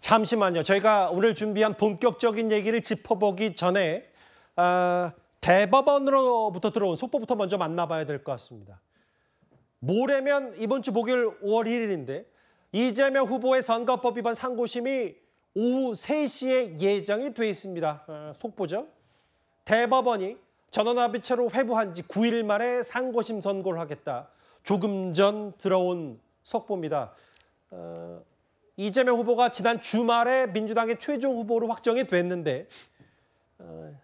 잠시만요. 저희가 오늘 준비한 본격적인 얘기를 짚어보기 전에 대법원으로부터 들어온 속보부터 먼저 만나봐야 될 것 같습니다. 모레면 이번 주 목요일 5월 1일인데 이재명 후보의 선거법 위반 상고심이 오후 3시에 예정이 돼 있습니다. 속보죠. 대법원이 전원합의체로 회부한 지 9일 만에 상고심 선고를 하겠다. 조금 전 들어온 속보입니다. 이재명 후보가 지난 주말에 민주당의 최종 후보로 확정이 됐는데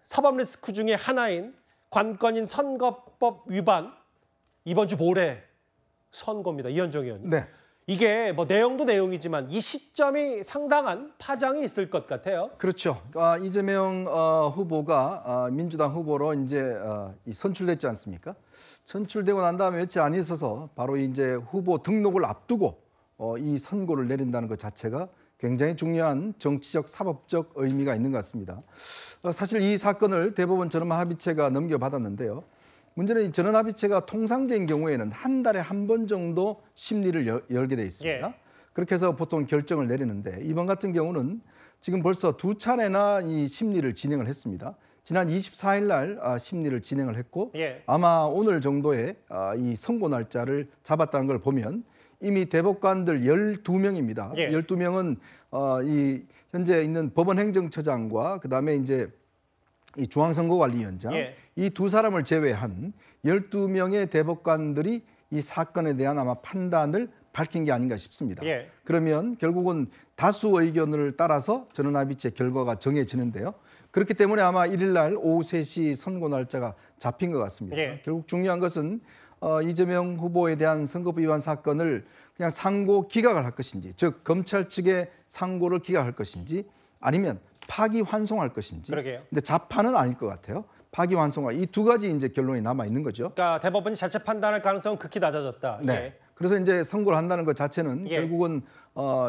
사법 리스크 중에 하나인 관건인 선거법 위반 이번 주 모레 선고입니다. 이현정 의원님. 네. 이게 뭐 내용도 내용이지만 이 시점이 상당한 파장이 있을 것 같아요. 그렇죠. 이재명 후보가 민주당 후보로 이제 선출됐지 않습니까? 선출되고 난 다음에 며칠 안 있어서 바로 이제 후보 등록을 앞두고 이 선고를 내린다는 것 자체가 굉장히 중요한 정치적, 사법적 의미가 있는 것 같습니다. 사실 이 사건을 대법원 전원합의체가 넘겨받았는데요. 문제는 이 전원합의체가 통상적인 경우에는 한 달에 한 번 정도 심리를 열게 돼 있습니다. 예. 그렇게 해서 보통 결정을 내리는데 이번 같은 경우는 지금 벌써 2차례나 이 심리를 진행을 했습니다. 지난 24일 날 심리를 진행을 했고 예. 아마 오늘 정도에 이 선고 날짜를 잡았다는 걸 보면 이미 대법관들 12명입니다. 예. 12명은 이 현재 있는 법원 행정처장과 그다음에 이제 이 중앙선거관리위원장 예. 이 두 사람을 제외한 12명의 대법관들이 이 사건에 대한 아마 판단을 밝힌 게 아닌가 싶습니다. 예. 그러면 결국은 다수 의견을 따라서 전원합의체 결과가 정해지는데요. 그렇기 때문에 아마 1일 날 오후 3시 선고 날짜가 잡힌 것 같습니다. 예. 결국 중요한 것은 이재명 후보에 대한 선거법 위반 사건을 그냥 상고 기각을 할 것인지, 즉 검찰 측의 상고를 기각할 것인지 아니면 파기환송할 것인지. 그러게요. 근데 자판은 아닐 것 같아요. 파기환송할 이 두 가지 이제 결론이 남아 있는 거죠. 그러니까 대법원이 자체 판단할 가능성은 극히 낮아졌다. 네. 예. 그래서 이제 선고를 한다는 것 자체는 예. 결국은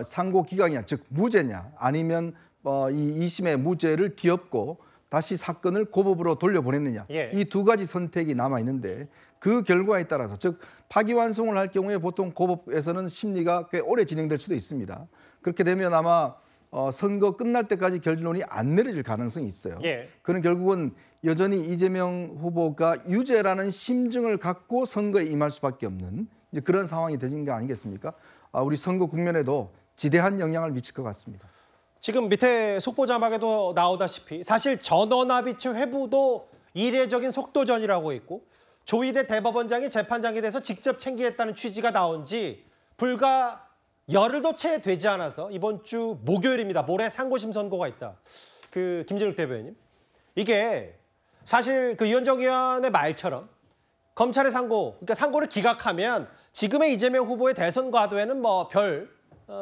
상고 기각이냐, 즉 무죄냐, 아니면 이 2심의 무죄를 뒤엎고 다시 사건을 고법으로 돌려보냈느냐. 예. 이 두 가지 선택이 남아 있는데 그 결과에 따라서 즉 파기환송을 할 경우에 보통 고법에서는 심리가 꽤 오래 진행될 수도 있습니다. 그렇게 되면 아마 선거 끝날 때까지 결론이 안 내려질 가능성이 있어요. 예. 그는 결국은 여전히 이재명 후보가 유죄라는 심증을 갖고 선거에 임할 수밖에 없는 이제 그런 상황이 되는 게 아니겠습니까? 우리 선거 국면에도 지대한 영향을 미칠 것 같습니다. 지금 밑에 속보 자막에도 나오다시피 사실 전원합의체 회부도 이례적인 속도전이라고 있고 조희대 대법원장이 재판장에 대해서 직접 챙기겠다는 취지가 나온 지 불과 열흘도 채 되지 않아서 이번 주 목요일입니다. 모레 상고심 선고가 있다. 김진욱 대변인. 이게 사실 이현정 의원의 말처럼 검찰의 상고, 그러니까 상고를 기각하면 지금의 이재명 후보의 대선 과도에는 뭐 별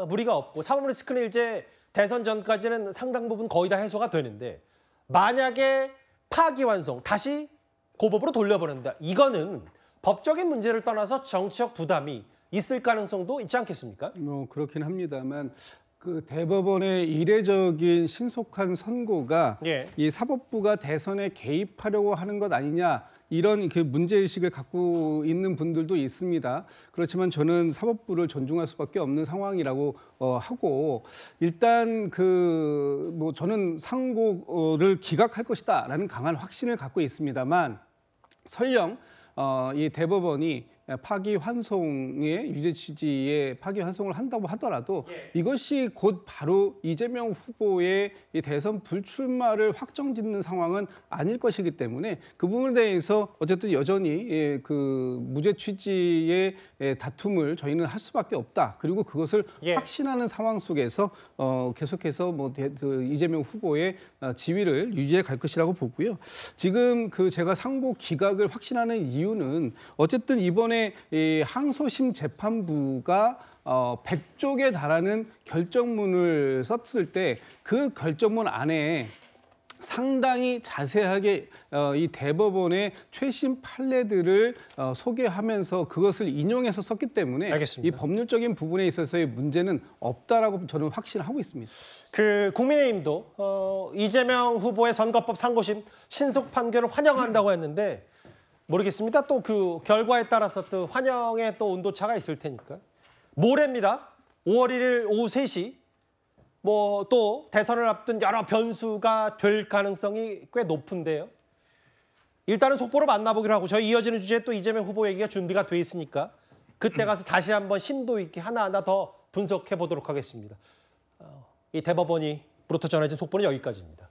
무리가 없고 사법 리스크는 이제 대선 전까지는 상당 부분 거의 다 해소가 되는데 만약에 파기환송, 다시 고법으로 돌려보낸다. 이거는 법적인 문제를 떠나서 정치적 부담이 있을 가능성도 있지 않겠습니까? 그렇긴 합니다만 그 대법원의 이례적인 신속한 선고가 예. 이 사법부가 대선에 개입하려고 하는 것 아니냐 이런 그 문제의식을 갖고 있는 분들도 있습니다. 그렇지만 저는 사법부를 존중할 수밖에 없는 상황이라고 하고 일단 저는 상고를 기각할 것이다라는 강한 확신을 갖고 있습니다만 설령 이 대법원이 파기환송의 유죄 취지의 파기환송을 한다고 하더라도 이것이 곧 바로 이재명 후보의 이 대선 불출마를 확정짓는 상황은 아닐 것이기 때문에 그 부분에 대해서 어쨌든 여전히 그 무죄 취지의 다툼을 저희는 할 수밖에 없다. 그리고 그것을 확신하는 상황 속에서 계속해서 이재명 후보의 지위를 유지해 갈 것이라고 보고요. 지금 제가 상고 기각을 확신하는 이유는 어쨌든 이번에 이 항소심 재판부가 100쪽에 달하는 결정문을 썼을 때 그 결정문 안에 상당히 자세하게 이 대법원의 최신 판례들을 소개하면서 그것을 인용해서 썼기 때문에 알겠습니다. 이 법률적인 부분에 있어서의 문제는 없다라고 저는 확신하고 있습니다. 국민의힘도 이재명 후보의 선거법 상고심 신속 판결을 환영한다고 했는데 모르겠습니다. 또 그 결과에 따라서 또 환영의 또 온도차가 있을 테니까. 모레입니다. 5월 1일 오후 3시 뭐 또 대선을 앞둔 여러 변수가 될 가능성이 꽤 높은데요. 일단은 속보로 만나보기로 하고 저희 이어지는 주제에 또 이재명 후보 얘기가 준비가 돼 있으니까 그때 가서 다시 한번 심도 있게 하나하나 더 분석해 보도록 하겠습니다. 이 대법원이 부터 전해진 속보는 여기까지입니다.